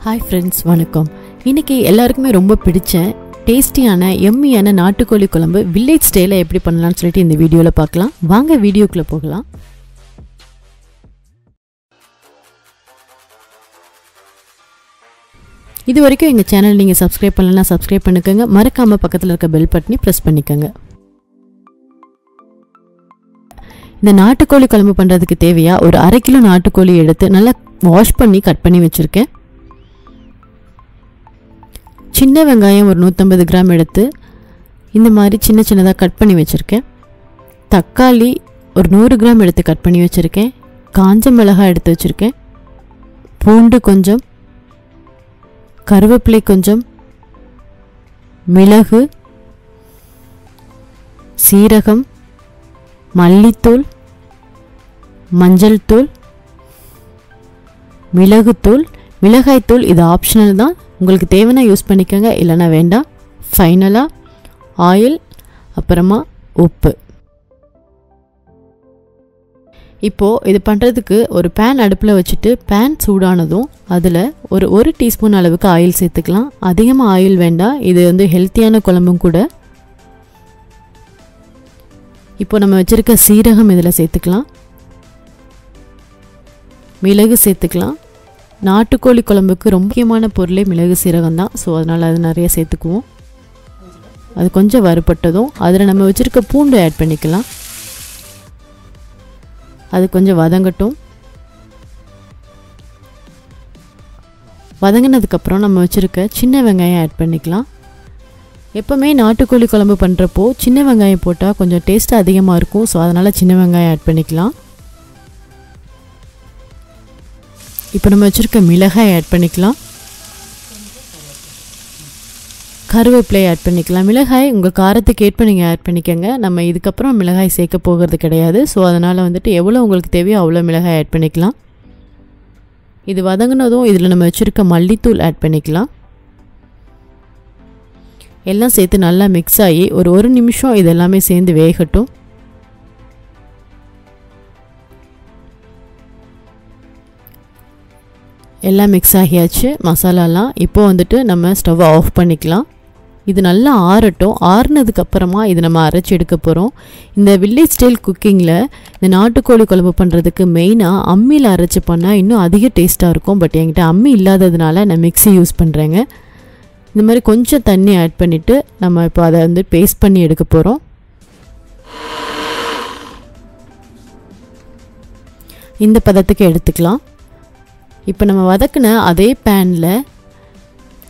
Hi friends, வணக்கம். இன்றைக்கி எல்லாருக்குமே ரொம்ப பிடிச்ச டேஸ்டியான எம்மியான நாட்டுக்கோழி குழம்பு வில்லேஜ் ஸ்டைலில் எப்படி பண்ணலாம்னு சொல்லிட்டு இந்த வீடியோவில் பார்க்கலாம். வாங்க வீடியோக்குள்ளே போகலாம். இது வரைக்கும் எங்கள் சேனல் நீங்கள் சப்ஸ்கிரைப் பண்ணலன்னா சப்ஸ்கிரைப் பண்ணிக்கோங்க. மறக்காமல் பக்கத்தில் இருக்க பெல் பட்டனை ப்ரெஸ் பண்ணிக்கோங்க. இந்த நாட்டுக்கோழி குழம்பு பண்ணுறதுக்கு தேவையாக ஒரு 1/2 கிலோ நாட்டுக்கோழி எடுத்து நல்லா வாஷ் பண்ணி கட் பண்ணி வச்சுருக்கேன். சின்ன வெங்காயம் ஒரு 150 கிராம் எடுத்து இந்த மாதிரி சின்ன சின்னதாக கட் பண்ணி வச்சுருக்கேன். தக்காளி ஒரு 100 கிராம் எடுத்து கட் பண்ணி வச்சுருக்கேன். காஞ்ச மிளகாய் எடுத்து வச்சுருக்கேன். பூண்டு கொஞ்சம், கருவேப்பிலை கொஞ்சம், மிளகு, சீரகம், மல்லித்தூள், மஞ்சள் தூள், மிளகுத்தூள், மிளகாய்த்தூள் இது ஆப்ஷனல் தான். உங்களுக்கு தேவைன்னா யூஸ் பண்ணிக்கோங்க, இல்லைனா வேண்டாம். ஃபைனலாக ஆயில், அப்புறமா உப்பு. இப்போது இது பண்ணுறதுக்கு ஒரு பேன் அடுப்பில் வச்சுட்டு பேன் சூடானதும் அதில் ஒரு டீஸ்பூன் அளவுக்கு ஆயில் சேர்த்துக்கலாம். அதிகமாக ஆயில் வேண்டாம், இது ஹெல்த்தியான குழம்பும் கூட. இப்போ நம்ம வச்சுருக்க சீரகம் இதில் சேர்த்துக்கலாம். மிளகு சேர்த்துக்கலாம். நாட்டுக்கோழி குழம்புக்கு ரொம்ப முக்கியமான பொருளே மிளகு சீரகம் தான். ஸோ அதனால் அது நிறைய சேர்த்துக்குவோம். அது கொஞ்சம் வறுபட்டதும் அதில் நம்ம வச்சுருக்க பூண்டு ஆட் பண்ணிக்கலாம். அது கொஞ்சம் வதங்கட்டும். வதங்கினதுக்கப்புறம் நம்ம வச்சுருக்க சின்ன வெங்காயம் ஆட் பண்ணிக்கலாம். எப்போவுமே நாட்டுக்கோழி குழம்பு பண்ணுறப்போ சின்ன வெங்காயம் போட்டால் கொஞ்சம் டேஸ்ட்டு அதிகமாக இருக்கும். ஸோ அதனால் சின்ன வெங்காயம் ஆட் பண்ணிக்கலாம். இப்போ நம்ம வச்சுருக்க மிளகாய் ஆட் பண்ணிக்கலாம். கருவேப்பிலை ஆட் பண்ணிக்கலாம். மிளகாய் உங்கள் காரத்துக்கு ஏற்ப நீங்கள் ஆட் பண்ணிக்கோங்க. நம்ம இதுக்கப்புறம் மிளகாய் சேர்க்க போகிறது கிடையாது. ஸோ அதனால் எவ்வளோ உங்களுக்கு தேவையோ அவ்வளோ மிளகாய் ஆட் பண்ணிக்கலாம். இது வதங்கினதும் இதில் நம்ம வச்சுருக்க மல்லித்தூள் ஆட் பண்ணிக்கலாம். எல்லாம் சேர்த்து நல்லா மிக்ஸ் ஆகி ஒரு நிமிஷம் இது எல்லாமே சேர்ந்து வேகட்டும். எல்லாம் மிக்ஸ் ஆகியாச்சு மசாலாலாம். இப்போ நம்ம ஸ்டவ்வை ஆஃப் பண்ணிக்கலாம். இது நல்லா ஆறட்டும். ஆறுனதுக்கப்புறமா இது நம்ம அரைச்சி எடுக்க போகிறோம். இந்த வில்லேஜ் ஸ்டைல் குக்கிங்கில் இந்த நாட்டுக்கோழி குழம்பு பண்ணுறதுக்கு மெயினாக அம்மியில் அரைச்சி பண்ணால் இன்னும் அதிக டேஸ்ட்டாக இருக்கும். பட் என்கிட்ட அம்மி இல்லாததுனால நான் மிக்ஸி யூஸ் பண்ணுறேங்க. இந்த மாதிரி கொஞ்சம் தண்ணி ஆட் பண்ணிவிட்டு நம்ம இப்போ அதை பேஸ்ட் பண்ணி எடுக்க போகிறோம். இந்த பதத்துக்கு எடுத்துக்கலாம். இப்போ நம்ம வதக்கின அதே பேனில்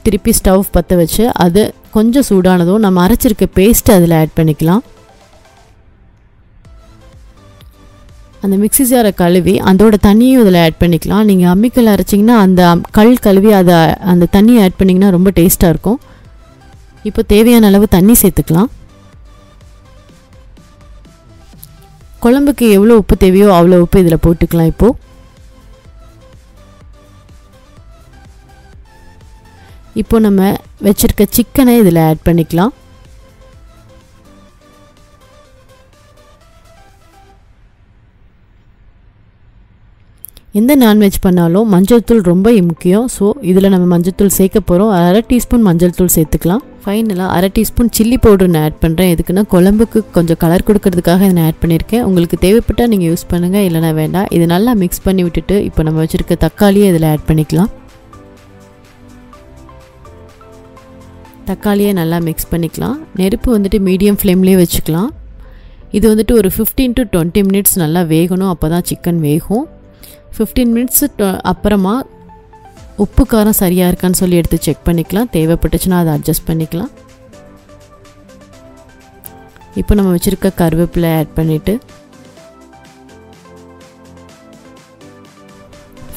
திருப்பி ஸ்டவ் பற்ற வச்சு அது கொஞ்சம் சூடானதும் நம்ம அரைச்சிருக்க பேஸ்ட்டு அதில் ஆட் பண்ணிக்கலாம். அந்த மிக்ஸி ஜாரை கழுவி அதோட தண்ணியும் இதில் ஆட் பண்ணிக்கலாம். நீங்கள் அம்மிக்கல் அரைச்சிங்கன்னா அந்த கல் கழுவி அதை அந்த தண்ணியை ஆட் பண்ணிங்கன்னா ரொம்ப டேஸ்ட்டாக இருக்கும். இப்போ தேவையான அளவு தண்ணி சேர்த்துக்கலாம். குழம்புக்கு எவ்வளோ உப்பு தேவையோ அவ்வளோ உப்பு இதில் போட்டுக்கலாம். இப்போது இப்போ நம்ம வச்சுருக்க சிக்கனை இதில் ஆட் பண்ணிக்கலாம். எந்த நான்வெஜ் பண்ணாலும் மஞ்சள் தூள் ரொம்ப முக்கியம். ஸோ இதில் நம்ம மஞ்சள் தூள் சேர்க்க போகிறோம். 1/2 டீஸ்பூன் மஞ்சள் தூள் சேர்த்துக்கலாம். ஃபைனலாக 1/2 டீஸ்பூன் சில்லி பவுடர் நான் ஆட் பண்ணுறேன். எதுக்குன்னா குழம்புக்கு கொஞ்சம் கலர் கொடுக்கறதுக்காக இதை நான் ஆட் பண்ணியிருக்கேன். உங்களுக்கு தேவைப்பட்டால் நீங்கள் யூஸ் பண்ணுங்கள், இல்லைனா வேண்டாம். இது நல்லா மிக்ஸ் பண்ணி விட்டுட்டு இப்போ நம்ம வச்சுருக்க தக்காளியை இதில் ஆட் பண்ணிக்கலாம். தக்காளியை நல்லா மிக்ஸ் பண்ணிக்கலாம். நெருப்பு மீடியம் ஃப்ளேம்லேயே வச்சுக்கலாம். இது ஒரு 15 to 20 மினிட்ஸ் நல்லா வேகணும். அப்போ தான் சிக்கன் வேகும். 15 மினிட்ஸ் அப்புறமா உப்பு காரம் சரியாக இருக்கான்னு சொல்லி எடுத்து செக் பண்ணிக்கலாம். தேவைப்பட்டுச்சுன்னா அதை அட்ஜஸ்ட் பண்ணிக்கலாம். இப்போ நம்ம வச்சுருக்க கருவேப்பிலை ஆட் பண்ணிவிட்டு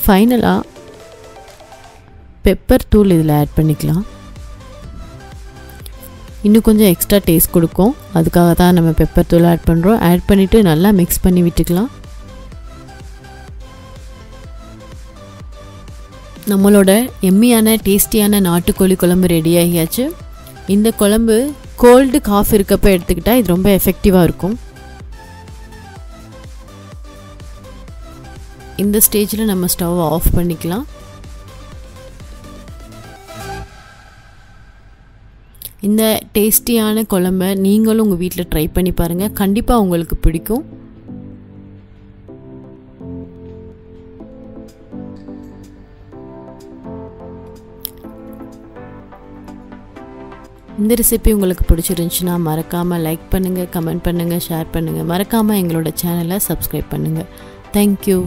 ஃபைனலாக பெப்பர் தூள் இதில் ஆட் பண்ணிக்கலாம். இன்னும் கொஞ்சம் எக்ஸ்ட்ரா டேஸ்ட் கொடுக்கும். அதுக்காக தான் நம்ம பெப்பர் தூள் ஆட் பண்ணுறோம். ஆட் பண்ணிவிட்டு நல்லா மிக்ஸ் பண்ணி விட்டுக்கலாம். நம்மளோட எம்மியான டேஸ்டியான நாட்டுக்கோழி குழம்பு ரெடி ஆகியாச்சு. இந்த குழம்பு கோல்டு காஃப் இருக்கப்போ எடுத்துக்கிட்டால் இது ரொம்ப எஃபெக்டிவாக இருக்கும். இந்த ஸ்டேஜில் நம்ம ஸ்டவ் ஆஃப் பண்ணிக்கலாம். இந்த டேஸ்டியான குழம்பை நீங்களும் உங்கள் வீட்டில் ட்ரை பண்ணி பாருங்கள், கண்டிப்பாக உங்களுக்கு பிடிக்கும். இந்த ரெசிபி உங்களுக்கு பிடிச்சிருந்துச்சுன்னா மறக்காமல் லைக் பண்ணுங்கள், கமெண்ட் பண்ணுங்கள், ஷேர் பண்ணுங்கள். மறக்காமல் எங்களோட சேனலை சப்ஸ்கிரைப் பண்ணுங்கள். தேங்க்யூ.